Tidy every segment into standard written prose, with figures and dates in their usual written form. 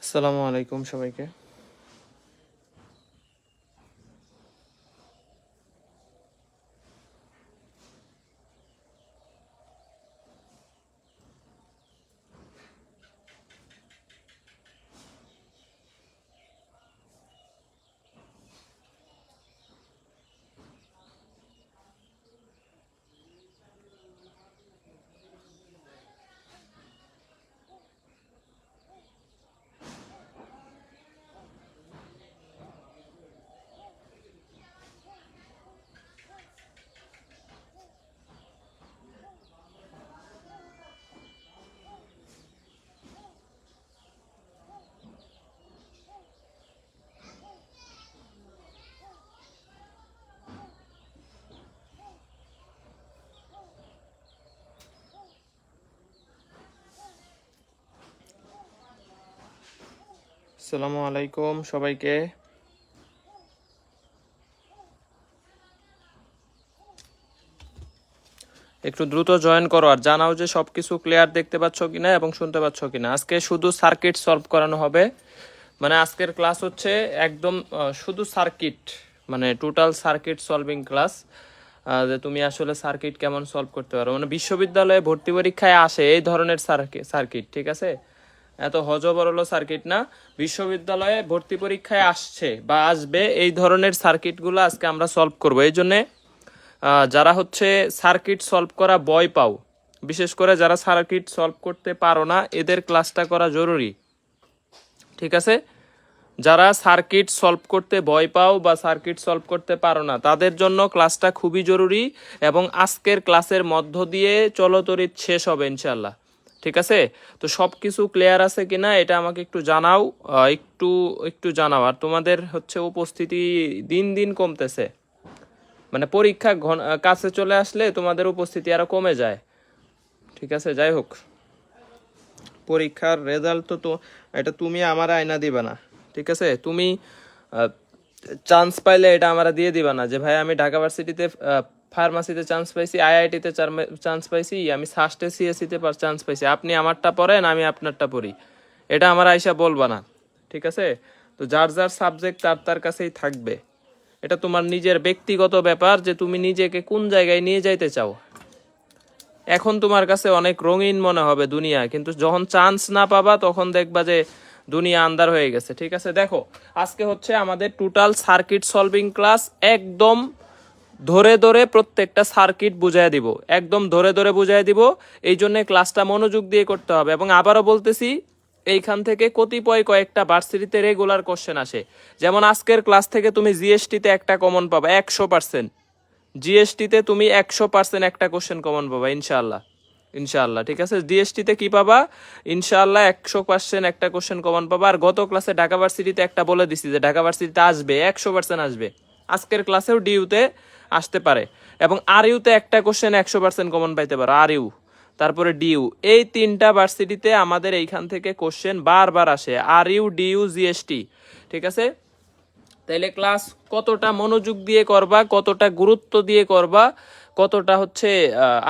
আসসালামু আলাইকুম সবাইকে। আসসালামু আলাইকুম সবাইকে। একটু দ্রুত জয়েন করো আর জানাও যে সবকিছু ক্লিয়ার দেখতে পাচ্ছ কিনা এবং শুনতে পাচ্ছ কিনা। আজকে শুধু সার্কিট সলভ করানো হবে, মানে আজকের ক্লাস হচ্ছে একদম শুধু সার্কিট, মানে টোটাল সার্কিট সলভিং ক্লাস। যে তুমি আসলে সার্কিট কেমন সলভ করতে পারো, মানে বিশ্ববিদ্যালয়ে ভর্তি পরীক্ষায় আসে এই ধরনের সার্কিট, ঠিক আছে? এত হজবরল সার্কিট না, বিশ্ববিদ্যালয়ে ভর্তি পরীক্ষায় আসছে বা আসবে এই ধরনের সার্কিটগুলো আজকে আমরা সলভ করব। এই জন্যে যারা হচ্ছে সার্কিট সলভ করা ভয় পাও, বিশেষ করে যারা সার্কিট সলভ করতে পারো না, এদের ক্লাসটা করা জরুরি, ঠিক আছে? যারা সার্কিট সলভ করতে ভয় পাও বা সার্কিট সলভ করতে পারো না, তাদের জন্য ক্লাসটা খুবই জরুরি এবং আজকের ক্লাসের মধ্য দিয়ে চলতরিত শেষ হবে ইনশাল্লাহ, ঠিক আছে? তো সব কিছু ক্লিয়ার আছে কিনা এটা আমাকে একটু জানাও, একটু জানাও। আর তোমাদের হচ্ছে উপস্থিতি দিন দিন কমতেছে, মানে পরীক্ষা কাছে চলে আসলে তোমাদের উপস্থিতি আরো কমে যায়, ঠিক আছে? যাই হোক, পরীক্ষার রেজাল্ট তো এটা তুমি আমার আয়না দিবা না, ঠিক আছে? তুমি চান্স পাইলে এটা আমরা দিয়ে দিবা না যে ভাই আমি ঢাকা ভার্সিটিতে ফার্মাসিতে চান্স পাইছি, আইআইটিতে চান্স পাইছি, আমি সাস্টে সিএসসিতে চান্স পাইছি, আপনি আমারটা পড়েন আমি আপনারটা পড়ি, এটা আমার আয়সা বলবা না, ঠিক আছে? তো যার যার সাবজেক্ট তার তার কাছেই থাকবে। এটা তোমার নিজের ব্যক্তিগত ব্যাপার যে তুমি নিজেকে কোন জায়গায় নিয়ে যাইতে চাও। এখন তোমার কাছে অনেক রঙিন মনে হবে দুনিয়া, কিন্তু যখন চান্স না পাবা তখন দেখবা যে দুনিয়া আন্ধার হয়ে গেছে, ঠিক আছে? দেখো, আজকে হচ্ছে আমাদের টোটাল সার্কিট সলভিং ক্লাস, একদম ধরে ধরে প্রত্যেকটা সার্কিট বুঝাই দিব, একদম ধরে ধরে বুঝাই দিব। এই জন্য ক্লাসটা মনোযোগ দিয়ে করতে হবে। এবং আবারও বলতেছি, এইখান থেকে কয়েকটা ভার্সিটিতে রেগুলার কোশ্চেন আসে। যেমন আজকের ক্লাস থেকে তুমি জিএসটিতে একটা কমন পাবা 100%, জিএসটিতে তুমি 100% একটা কোশ্চেন কমন পাবা ইনশাআল্লাহ, ইনশাআল্লাহ, ঠিক আছে? জিএসটিতে কি পাবা? ইনশাআল্লাহ 100% একটা কোশ্চেন কমন পাবা। আর গত ক্লাসে ঢাকা ভার্সিটিতে একটা বলে দিছি যে ঢাকা ভার্সিটিতে আসবে, 100% আসবে। আজকের ক্লাসেও ডিইউতে আসতে পারে এবং আর ইউতে একটা কোশ্চেন 100% কমন পাইতে পারো, আর ইউ, তারপরে ডিইউ, এই তিনটা ভার্সিটিতে আমাদের এইখান থেকে কোশ্চেন বারবার আসে, আর ইউ, ডিইউ, জিএসটি, ঠিক আছে? তাইলে ক্লাস কতটা মনোযোগ দিয়ে করবা, কতটা গুরুত্ব দিয়ে করবা, কতটা হচ্ছে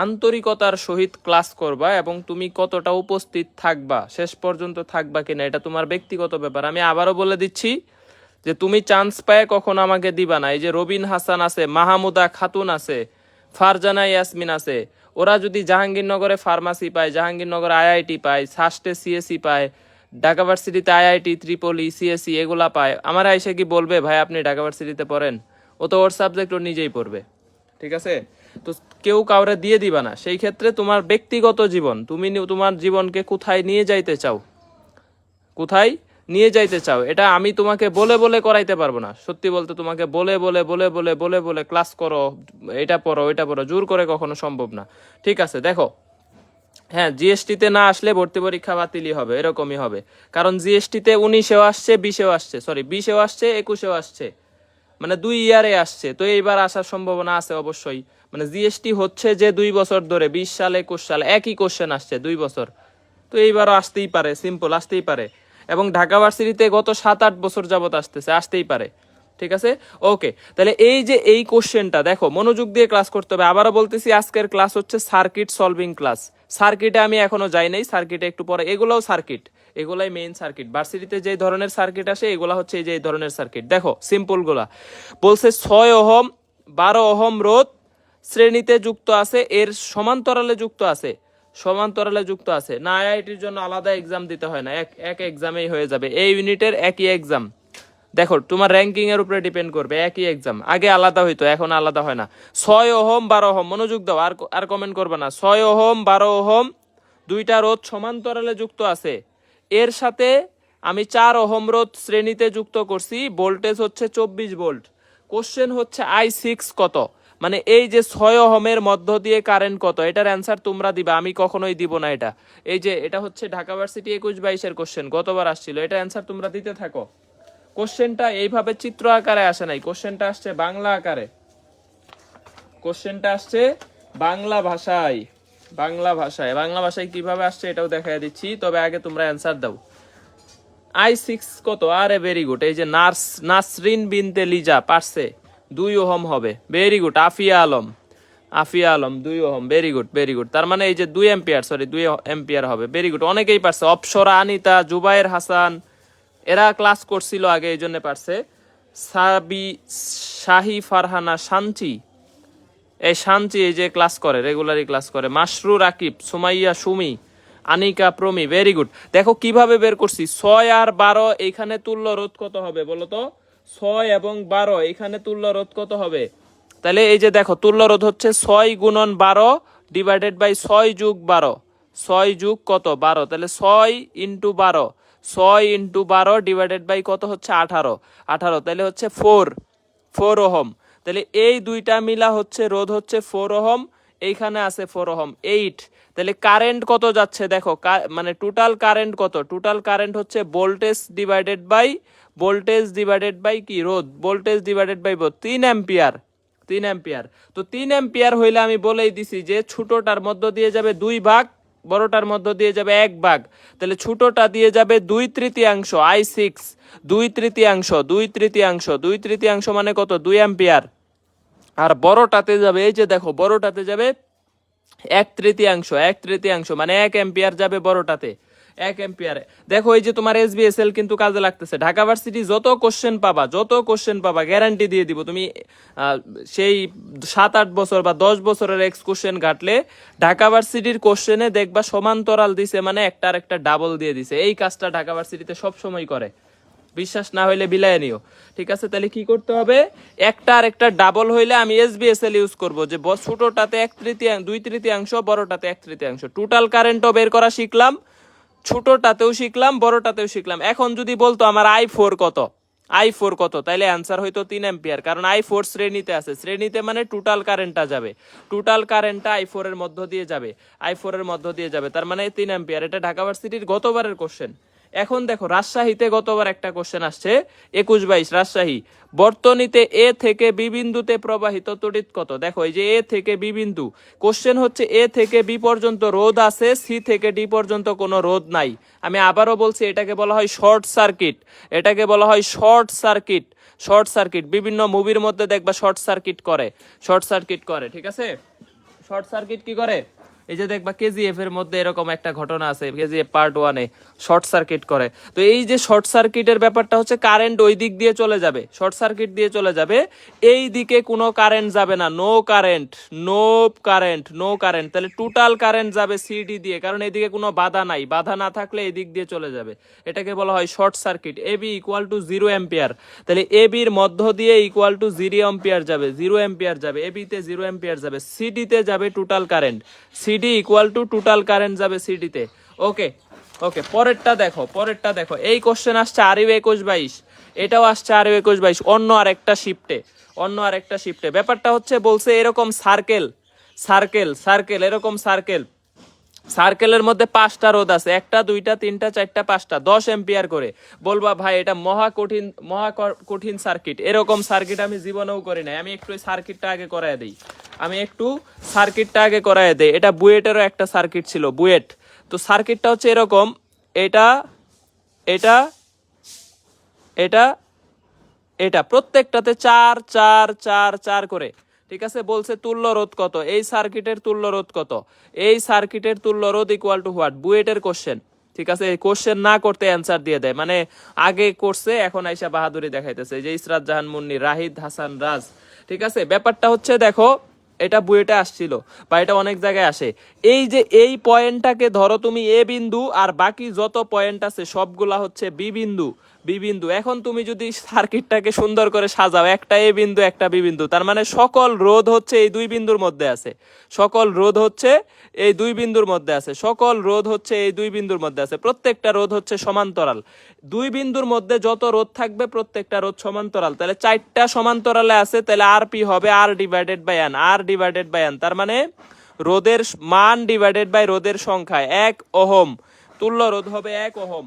আন্তরিকতার সহিত ক্লাস করবা এবং তুমি কতটা উপস্থিত থাকবা, শেষ পর্যন্ত থাকবা কিনা, এটা তোমার ব্যক্তিগত ব্যাপার। আমি আবারও বলে দিচ্ছি যে তুমি চান্স পায় কখনো আমাকে দিবা না। এই যে রবিন হাসান আছে, মাহমুদা খাতুন আছে, ফারজানা ইয়াসমিন আছে, ওরা যদি জাহাঙ্গীরনগরে ফার্মাসি পায়, জাহাঙ্গীরনগরে আইআইটি পায়, সাস্টে সিএসসি পায়, ঢাকা ভার্সিটিতে আইআইটি, ত্রিপলি, সিএসসি এগুলা পায়, আমার আইসা কি বলবে ভাই আপনি ঢাকা ভার্সিটিতে পড়েন? ও তো ওর সাবজেক্ট ও নিজেই পড়বে, ঠিক আছে? তো কেউ কাউরে দিয়ে দিবা না। সেই ক্ষেত্রে তোমার ব্যক্তিগত জীবন, তুমি তোমার জীবনকে কোথায় নিয়ে যাইতে চাও, কোথায় নিয়ে যাইতে চাও, এটা আমি তোমাকে বলে বলে করাইতে পারবো না। সত্যি বলতে তোমাকে বলে বলে বলে বলে বলে বলে ক্লাস করো, এটা পড়ো ওইটা পড়ো, জোর করে কখনো সম্ভব না, ঠিক আছে? দেখো, হ্যাঁ, জিএসটিতে না আসলে ভর্তি পরীক্ষা বাতিলই হবে, এরকমই হবে। কারণ জিএসটিতে 19-এও আসছে, 20-এও আসছে, সরি 20-এও আসছে, 21-এও আসছে, মানে 2 ইয়ারে আসছে। তো এইবার আসার সম্ভাবনা আছে অবশ্যই। মানে জিএসটি হচ্ছে যে 2 বছর ধরে, 20 সাল 21 সাল একই কোশ্চেন আসছে 2 বছর, তো এইবারও আসতেই পারে, সিম্পল আসতেই পারে। এবং ঢাকা ভার্সিটিতে গত 7-8 বছর যাবত আসতেই পারে, ঠিক আছে? ওকে, তাহলে এই যে এই কোশ্চেনটা দেখো, মনোযোগ দিয়ে ক্লাস করতে হবে। আবারও বলতেছি, আজকের ক্লাস হচ্ছে সার্কিট সলভিং ক্লাস। সার্কিটে আমি এখনো যাই নাই, সার্কিটে একটু পরে, এগুলোও সার্কিট, এগুলাই মেইন সার্কিট। ভার্সিটিতে যে ধরনের সার্কিট আসে এগুলা হচ্ছে এই যে এই ধরনের সার্কিট। দেখো সিম্পল গুলা বলছে 6 ওহম 12 ওহম রোধ শ্রেণীতে যুক্ত আছে, এর সমান্তরালে যুক্ত আছে, সমান্তরালে যুক্ত আছে না। আইআইটির জন্য আলাদা এক্সাম দিতে হয় না, এক এক্সামেই হয়ে যাবে। এই ইউনিটের একই এক্সাম। দেখো তোমার র্যাঙ্কিং এর উপরে ডিপেন্ড করবে, একই এক্সাম। আগে আলাদা হইতো, এখন আলাদা হয় না। 6 ওহম 12 ওহম, মনোযোগ দাও, আর কমেন্ট করবে না। 6 ওহম 12 ওহম দুইটা রোধ সমান্তরালে যুক্ত আছে, এর সাথে আমি 4 ওহম রোধ শ্রেণীতে যুক্ত করছি, ভোল্টেজ হচ্ছে 24 ভোল্ট। কোশ্চেন হচ্ছে I6 কত, মানে এই যে 6 ওহমের মধ্য দিয়ে কারেন্ট কত, এটার অ্যান্সার তোমরা দিবা, আমি কখনোই দিব না এটা। এই যে এটা হচ্ছে ঢাকা ভার্সিটি 21-22 এর কোশ্চেন, গতবার আসছিল, এটা অ্যান্সার তোমরা দিতে থাকো। কোশ্চেনটা এইভাবে চিত্র আকারে আসে নাই, কোশ্চেনটা আসছে বাংলা আকারে, কোশ্চেনটা আসছে বাংলা ভাষায়। বাংলা ভাষায় কিভাবে আসছে এটাও দেখাই দিচ্ছি, তবে আগে তোমরা অ্যান্সার দাও। I6 কত? আরে ভেরি গুড, এই যে নাসরিন বিনতে লিজা পারছে 2 ওহম হবে, very good. Afia Alam 2 ohm, very good. তার মানে এই যে 2 এম্পিয়ার, সরি 2 এম্পিয়ার হবে, ভেরি গুড। অনেকেই পারছে, অপসরা, আনিতা, জুবায়ের হাসান, এরা ক্লাস করছিল আগে, এই জন্য পারছে। শাহি ফারহানা শান্তি, এই শান্তি এই যে ক্লাস করে, রেগুলারই ক্লাস করে। Masrur Akib, Sumaiya Sumi, Anika Promi, very good. দেখো কিভাবে বের করছি, 6 আর 12 এইখানে তুল্য রোধ কত হবে বলো তো? 6 এবং 12 এইখানে তুল্য রোধ কত হবে? তাহলে এই যে দেখো তুল্য রোধ হচ্ছে 6 গুণন 12 ডিভাইডেড বাই 6 যোগ 12, 6 যোগ কত 12, তাহলে 6 ইন্টু 12, 6 ইন্টু 12 ডিভাইডেড বাই কত হচ্ছে 18, তাহলে হচ্ছে 4 ওহম। তাহলে এই দুইটা মিলা হচ্ছে রোধ হচ্ছে 4 ওহম, এইখানে আছে 4 ওহম, 8। তাহলে কারেন্ট কত যাচ্ছে দেখো, মানে টোটাল কারেন্ট কত? টোটাল কারেন্ট হচ্ছে ভোল্টেজ ডিভাইডেড বাই কি রোধ, voltage divided by 3 ampere. 3 ampere, তো 3 অ্যাম্পিয়ার হইলে আমি বলেই দিছি যে ছোটটার মধ্য দিয়ে যাবে 2 ভাগ, বড়টার মধ্য দিয়ে যাবে 1 ভাগ। তাহলে ছোটটা দিয়ে যাবে 2/3 I6, 2/3 মানে কত? 2 অ্যাম্পিয়ার। আর বড়টাতে যাবে, এই যে দেখো বড়টাতে যাবে 1/3 মানে 1 অ্যাম্পিয়ার যাবে বড়টাতে, 1 অ্যাম্পিয়ারে। দেখো এই যে তোমার SBSL কিন্তু কাজে লাগতেছে। ঢাকা ভার্সিটি যত কোশ্চেন পাবা গ্যারান্টি দিয়ে দিব, তুমি সেই 7-8 বছর বা 10 বছরের এক্স কোশ্চেন ঘাটলে ঢাকা ভার্সিটির কোশ্চেনে দেখবা সমান্তরাল দিছে, মানে একটার একটা ডাবল দিয়ে দিছে। এই কাজটা ঢাকা ভার্সিটিতে সবসময় করে, বিশ্বাস না হইলে বিলায় নিও, ঠিক আছে? তাহলে কি করতে হবে, একটা আর একটা ডাবল হইলে আমি SBSL ইউজ করব, যে ছোটটাতে 2/3, বড়টাতে 1/3। টোটাল কারেন্টও বের করা শিখলাম, ছোটটাতেও শিখলাম, বড়টাতেও শিখলাম। এখন যদি বলতো আমার I4 কত, তাইলে অ্যান্সার হইতো 3 অ্যাম্পিয়ার, কারণ I4 শ্রেণীতে আছে, শ্রেণীতে মানে টোটাল কারেন্টটা যাবে, টোটাল কারেন্টটা I4 এর মধ্য দিয়ে যাবে, তার মানে 3 অ্যাম্পিয়ার। এটা ঢাকা ভার্সিটির গতবারের কোশ্চেন। এখন দেখো রাজশাহীতে গতবার একটা কোশ্চেন আসছে 21-22 রাজশাহী, বর্তনীতে এ থেকে বি বিন্দুতে প্রবাহিত তড়িৎ কত? দেখো এই যে এ থেকে বি বিন্দু, কোশ্চেন হচ্ছে এ থেকে বি পর্যন্ত রোধ আছে, সি থেকে ডি পর্যন্ত কোনো রোধ নাই। আমি আবারও বলছি, এটাকে বলা হয় শর্ট সার্কিট। বিভিন্ন মুভির মধ্যে দেখবা শর্ট সার্কিট করে, ঠিক আছে? শর্ট সার্কিট কি করে, এই যে দেখবা KGF এর মধ্যে এরকম একটা ঘটনা আছে, KGF পার্ট 1-এ শর্ট সার্কিট করে। তো এই যে শর্ট সার্কিটের ব্যাপারটা হচ্ছে কারেন্ট ওই দিক দিয়ে চলে যাবে, শর্ট সার্কিট দিয়ে চলে যাবে, এই দিকে কোনো কারেন্ট যাবে না, নো কারেন্ট। তাহলে টোটাল কারেন্ট যাবে CD দিয়ে, কারণ এইদিকে কোনো বাধা নাই, বাধা না থাকলে এই দিক দিয়ে চলে যাবে, এটাকে বলা হয় শর্ট সার্কিট। AB = 0 অ্যাম্পিয়ার, তাহলে AB এর মধ্য দিয়ে = 0 অ্যাম্পিয়ার যাবে, AB তে 0 অ্যাম্পিয়ার যাবে, CD তে যাবে total current, CD = total current যাবে CD তে। ওকে, পরেরটা দেখো, এই কোশ্চেন আসছে আরও 21-22, এটাও আসছে আরও 21-22, অন্য আরেকটা শিফটে। ব্যাপারটা হচ্ছে বলছে এরকম সার্কেল, এরকম সার্কেলের মধ্যে 5টা রোধ আছে, 1টা 2টা 3টা 4টা 5টা, 10 অ্যাম্পিয়ার করে। বলবা ভাই এটা মহা কঠিন সার্কিট, এরকম সার্কিট আমি জীবনেও করি নাই। আমি একটু সার্কিটটা আগে করায় দেই, এটা বুয়েটেরও একটা সার্কিট ছিল, বুয়েট। তো সার্কিটটা হচ্ছে এরকম, এটা প্রত্যেকটাতে 4 4 4 4 করে, ঠিক আছে? বলছে তুল্য রোধ কত, এই সার্কিটের তুল্য রোধ কত, এই সার্কিটের তুল্য রোধ = হোয়াট, বুয়েটের কোশ্চেন, ঠিক আছে, কোশ্চেন না করতে অ্যান্সার দিয়ে দেয়, মানে আগে করছে এখন আইসা বাহাদুরি দেখাইতেছে, যে ইসরাত জাহান মুন্নি, রাহিদ হাসান রাজ। ঠিক আছে, ব্যাপারটা হচ্ছে দেখো এটা বুয়েটে আসছিল বা এটা অনেক জায়গায় আসে, এই যে এই পয়েন্টটাকে ধরো তুমি এ বিন্দু আর বাকি যত পয়েন্ট আছে সবগুলা হচ্ছে বি বিন্দু, বি বিন্দু। এখন তুমি যদি সার্কিটটাকে সুন্দর করে সাজাও, একটা এ বিন্দু একটা বি বিন্দু, তার মানে সকল রোধ হচ্ছে এই দুই বিন্দুর মধ্যে আছে, সকল রোধ হচ্ছে এই দুই বিন্দুর মধ্যে আছে, সকল রোধ হচ্ছে এই দুই বিন্দুর মধ্যে আছে, প্রত্যেকটা রোধ হচ্ছে সমান্তরাল। দুই বিন্দুর মধ্যে যত রোধ থাকবে প্রত্যেকটা রোধ সমান্তরাল, তাহলে 4টা সমান্তরালে আছে, তাহলে আর পি হবে R divided by n, R divided by n, তার মানে রোধের মান ডিভাইডেড বাই রোধের সংখ্যা 1 ওহম, তুল্য রোধ হবে 1 ওহম,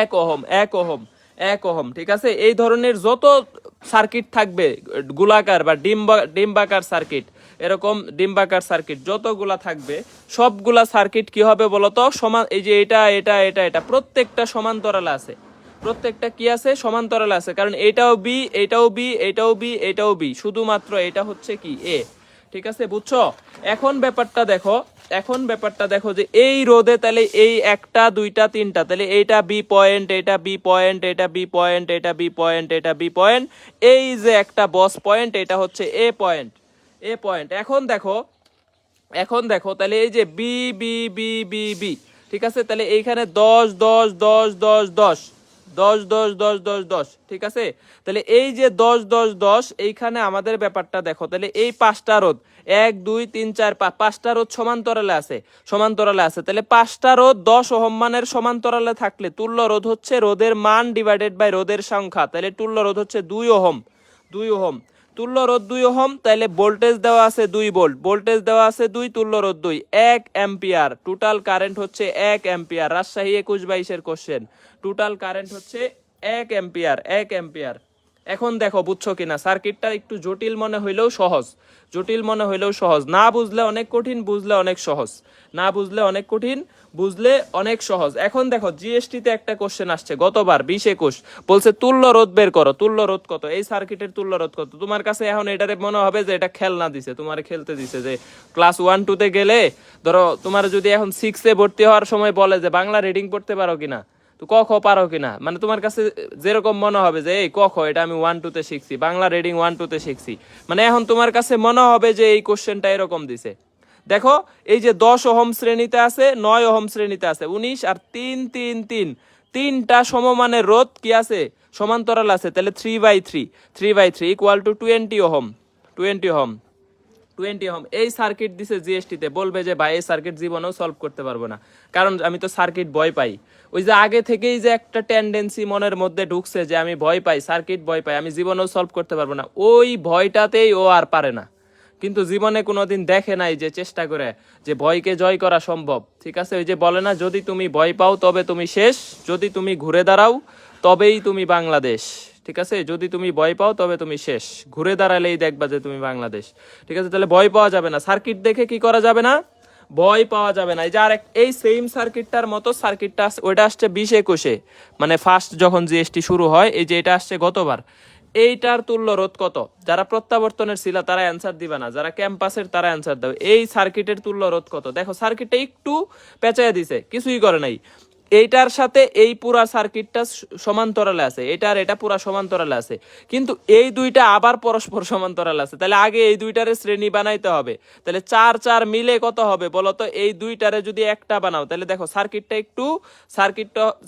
1 ওহম, 1 ওহম, 1 ওহম। ঠিক আছে, এই ধরনের যত সার্কিট থাকবে গোলাকার বা ডিম্বাকার সার্কিট, এরকম ডিম্বাকার সার্কিট যতগুলা থাকবে সবগুলা সার্কিট কি হবে বলতো সমান, এই যে এটা এটা এটা এটা প্রত্যেকটা সমান্তরালে আছে, প্রত্যেকটা কি আছে সমান্তরালে আছে, কারণ এটাও বি এটাও বি এটাও বি এটাও বি, শুধুমাত্র এটা হচ্ছে কি এ। ঠিক আছে, বুঝছো? এখন ব্যাপারটা দেখো, এখন ব্যাপারটা দেখো যে এই রোধে তাহলে এই 1টা 2টা 3টা, তাহলে এইটা বি পয়েন্ট, এটা বি পয়েন্ট, এটা বি পয়েন্ট, এটা বি পয়েন্ট, এটা বি পয়েন্ট, এই যে একটা বস পয়েন্ট এটা হচ্ছে এ পয়েন্ট, এ পয়েন্ট। এখন দেখো, এখন দেখো তাহলে এই যে B B B B B, ঠিক আছে, তাহলে এইখানে 10 10 10 10 10 10 10 10 10 10, ঠিক আছে, তাহলে এই যে 10 10 10 এইখানে আমাদের ব্যাপারটা দেখো, তাহলে এই 5টা রোধ 1 2 3 4 5টা রোধ সমান্তরালে আছে, সমান্তরালে আছে, তাহলে 5টা রোধ 10 ওহম মানের সমান্তরালে থাকলে তুল্য রোধ হচ্ছে রোধের মান ডিভাইডেড বাই রোধের সংখ্যা, তাহলে তুল্য রোধ হচ্ছে 2 ওহম, 2 ওহম, তুল্য রোধ 2 ওহম, তাহলে ভোল্টেজ দেওয়া আছে 2 ভোল্ট, ভোল্টেজ দেওয়া আছে 2, তুল্য রোধ 2, 1 অ্যাম্পিয়ার, টোটাল কারেন্ট হচ্ছে 1 অ্যাম্পিয়ার, রাজশাহী 21-22 এর কোশ্চেন, টোটাল কারেন্ট হচ্ছে 1 অ্যাম্পিয়ার, 1 অ্যাম্পিয়ার। এখন দেখো বুঝছো কিনা, সার্কিটটা একটু জটিল মনে হইলেও সহজ, জটিল মনে হইলেও সহজ, না বুঝলে অনেক কঠিন, বুঝলে অনেক সহজ, না বুঝলে অনেক কঠিন, বুঝলে অনেক সহজ। এখন দেখো জিএসটি তে একটা কোশ্চেন আসছে গতবার 20-21, বলছে তুল্য রোধ বের করো, তুল্য রোধ কত, এই সার্কিটের তুল্য রোধ কত। তোমার কাছে এখন এটারে মনে হবে যে এটা খেলনা দিছে, তোমার খেলতে দিছে, যে ক্লাস 1 2 তে গেলে ধরো তোমার যদি এখন 6 এ ভর্তি হওয়ার সময় বলে যে বাংলা রিডিং পড়তে পারো কিনা, তো ক খ পারো কিনা, মানে তোমার কাছে যেরকম মনে হবে যে এই ক খ এটা আমি 1 2 তে শিখছি, বাংলা রিডিং 1 2 তে শিখছি, মানে এখন তোমার কাছে মনে হবে যে এই কোশ্চেনটা এরকম দিছে। দেখো এই যে 10 ওহম শ্রেণীতে আছে, 9 ওহম শ্রেণীতে আছে, 19 আর 3 3 3, তিনটা সমমানের রোধ কি আছে সমান্তরাল আছে, তাহলে 3/3, 3/3 equal to 20 ohm, 20 ohm, 20 ohm. এই সার্কিট দিছে জিএসটি তে, বলবে যে ভাই এই সার্কিট জীবনেও সলভ করতে পারবো না, কারণ আমি তো সার্কিট ভয় পাই, ওই যে আগে থেকেই যে একটা টেন্ডেন্সি মনের মধ্যে ঢুকছে যে আমি ভয় পাই, সার্কিট ভয় পাই, আমি জীবনেও সলভ করতে পারবো না, ওই ভয়টাতেই ও আর পারে না, কিন্তু জীবনে কোনোদিন দেখে নাই যে চেষ্টা করে যে ভয়কে জয় করা সম্ভব। ঠিক আছে, ওই যে বলে না, যদি তুমি ভয় পাও তবে তুমি শেষ, যদি তুমি ঘুরে দাঁড়াও তবেই তুমি বাংলাদেশ। ঠিক আছে, যদি তুমি ভয় পাও তবে তুমি শেষ, ঘুরে দাঁড়ালেই দেখবা যে তুমি বাংলাদেশ। ঠিক আছে, তাহলে ভয় পাওয়া যাবে না, সার্কিট দেখে কি করা যাবে না, ভয় পাওয়া যাবে না। এই যে আর এই সেম সার্কিটটার মতো সার্কিটটা ওইটা আসছে 20-21-এ, মানে ফার্স্ট যখন জিএসটি শুরু হয়, এই যে এটা আসছে গতবার, এইটার তুল্য রোধ কত, যারা প্রত্যাবর্তনের ছিল তারা অ্যান্সার দিবে না, যারা ক্যাম্পাসের তারা অ্যান্সার দাও, এই সার্কিটের তুল্য রোধ কত। দেখো সার্কিটটা একটু পেঁচায় দিছে, কিছুই করে নাই, এইটার সাথে এই পুরা সার্কিটটা সমান্তরালে আছে, এটার এটা পুরা সমান্তরালে আছে, কিন্তু এই দুইটা আবার পরস্পর সমান্তরাল আছে, তাহলে আগে এই দুইটারে শ্রেণী বানাইতে হবে, তাহলে 4 4 মিলে কত হবে বলো তো, এই দুইটারে যদি একটা বানাও, তাহলে দেখো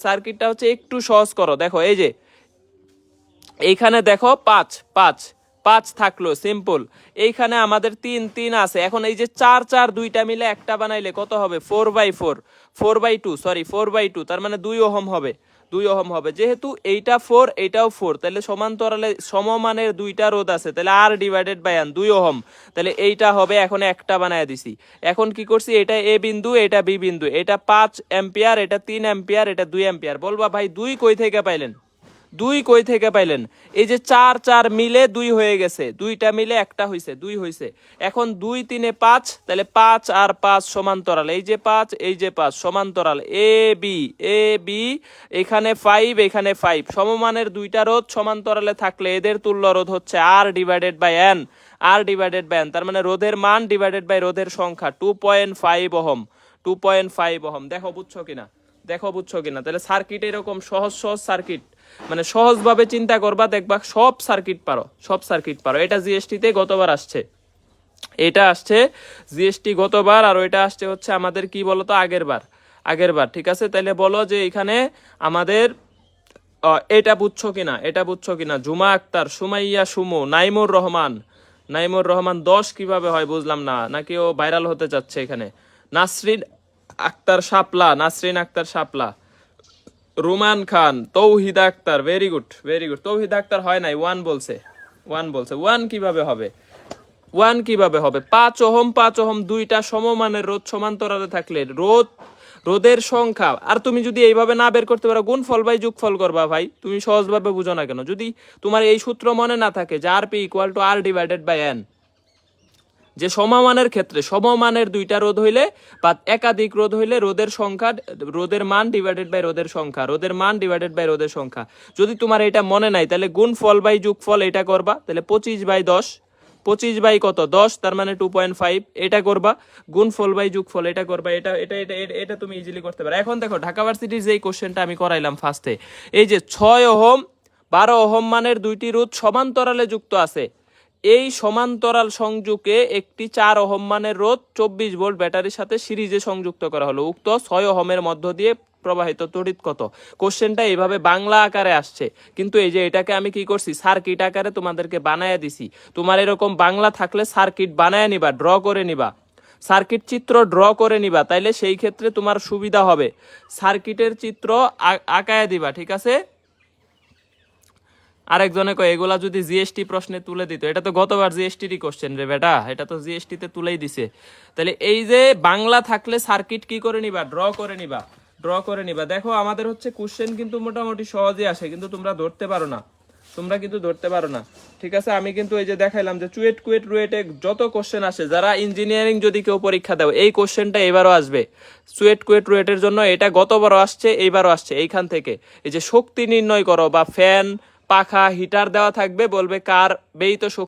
সার্কিটটা হচ্ছে একটু সহজ করো। দেখো এই যে এইখানে দেখো 5 5 5 থাকলো সিম্পল, এইখানে আমাদের 3 3 আছে, এখন এই যে 4 4 দুইটা মিলে একটা বানাইলে কত হবে, 4/4, 4/2, সরি 4/2, তার মানে 2 ওহম হবে, 2 ওহম হবে, যেহেতু এইটা 4 এইটাও 4, তাহলে সমান্তরালে সমমানের দুইটা রোধ আছে, তাহলে আর ডিভাইডেড বাই এন 2 ওহম, তাহলে এইটা হবে, এখন একটা বানায় দিছি। এখন কি করছি, এটা এ বিন্দু এটা বি বিন্দু, এটা 5 অ্যাম্পিয়ার, এটা 3 অ্যাম্পিয়ার, এটা 2 অ্যাম্পিয়ার। বলবা ভাই 2 কই থেকে পাইলেন, 2 কই থেকে পাইলেন, এই যে 4 4 মিলে 2 হয়ে গেছে, দুইটা মিলে একটা হইছে, 2 হইছে, এখন 2 3 এ 5, তাহলে 5 আর 5 সমান্তরাল, এই যে 5 এই যে 5 সমান্তরাল, এ বি, এখানে 5 এখানে 5, সমমানের দুইটা রোধ সমান্তরালে থাকলে এদের তুল্য রোধ হচ্ছে R divided by n, R divided by n, তার মানে রোধের মান ডিভাইডেড বাই রোধের সংখ্যা 2.5 ওহম, 2.5 ওহম। দেখো বুঝছো কিনা, দেখো বুঝছো কিনা। তাহলে সার্কিট এরকম সহজ সহজ সার্কিট, মানে সহজভাবে চিন্তা করবা, দেখবা সব সার্কিট পারো, সব সার্কিট পারো। এটা জিএসটিতে গতবার আসছে, এটা আসছে জিএসটি গতবার, আর ওইটা আসছে হচ্ছে আমাদের কি বলতো আগের বার, ঠিক আছে। তাহলে বলো যে এখানে আমাদের এটা বুঝছো কিনা, এটা বুঝছো কিনা। জুমা আক্তার, সুমাইয়া সুমু, নাইমুর রহমান 10 কিভাবে হয় বুঝলাম না, নাকি ও ভাইরাল হতে যাচ্ছে এখানে। Nasrin Akter Shapla, Ruman Khan, Tauhida Akter, very good very good. Tauhida Akter হয় নাই, ওয়ান বলছে। ওয়ান কিভাবে হবে, 5 ওহম দুইটা সমমানের রোধ সমান্তরালে থাকলে রোদের সংখ্যা, আর তুমি যদি এইভাবে না বের করতে পারো গুণফল বাই যোগফল করবা ভাই, তুমি সহজভাবে বুঝো না কেন। যদি তোমার এই সূত্র মনে না থাকে যে R P equal to R divided by n, যে সমমানের ক্ষেত্রে সমমানের দুইটা রোধ হইলে বা একাধিক রোধ হইলে রোদের সংখ্যা, রোদের মান ডিভাইডেড বাই রোদের সংখ্যা, রোদের মান ডিভাইডেড বাই রোদের সংখ্যা। যদি তোমার এটা মনে নাই তাহলে গুণফল বাই যোগফল এটা করবা, তাহলে 25/10, 25 কত 10, তার মানে 2.5, এটা করবা। গুণফল বাই যোগফল এটা করবা, এটা এটা এটা এটা তুমি ইজিলি করতে পারো। এখন দেখো ঢাকা ভার্সিটির যেই কোশ্চেনটা আমি করাইলাম ফার্স্টে, এই যে 6 ওহম 12 ওহম মানের দুইটি রোধ সমান্তরালে যুক্ত আছে, এই সমান্তরাল সংযোগে একটি 4 ওহম মানের রোধ 24 ভোল্ট ব্যাটারির সাথে সিরিজে সংযুক্ত করা হলো, উক্ত 6 ওহমের মধ্য দিয়ে প্রবাহিত তড়িৎ কত। কোশ্চেনটা এইভাবে বাংলা আকারে আসছে, কিন্তু এই যে এটাকে আমি কি করছি সার্কিট আকারে তোমাদেরকে বানায়া দিছি। তোমার এরকম বাংলা থাকলে সার্কিট বানায়া নিবা, ড্র করে নিবা, সার্কিট চিত্র ড্র করে নিবা, তাইলে সেই ক্ষেত্রে তোমার সুবিধা হবে। সার্কিটের চিত্র আঁকায়া দিবা, ঠিক আছে। আরেকজনে কয় এগুলা যদি জিএসটি প্রশ্নে তুলে দিত, এটা তো গতবার জিএসটিরই কোশ্চেন রে বেটা, এটা তো জিএসটি তে তুলেই দিছে। তাহলে এই যে বাংলা থাকলে সার্কিট কি করে নিবা, ড্র করে নিবা। দেখো আমাদের হচ্ছে কোশ্চেন কিন্তু মোটামুটি সহজে আসে, কিন্তু তোমরা ধরতে পারো না, ঠিক আছে। আমি কিন্তু এই যে দেখাইলাম যে চুয়েট কুয়েট রুয়েটে যত কোশ্চেন আসে, যারা ইঞ্জিনিয়ারিং যদি কেউ পরীক্ষা দাও এই কোশ্চেনটা এবারও আসবে। চুয়েট কুয়েট রুয়েটের জন্য এটা গতবারও আসছে, এইবারও আসছে। এইখান থেকে এই যে শক্তি নির্ণয় করো, বা ফ্যান পাখা হিটার দেওয়া থাকবে, বলবে কার ব্যয়িত শক্তি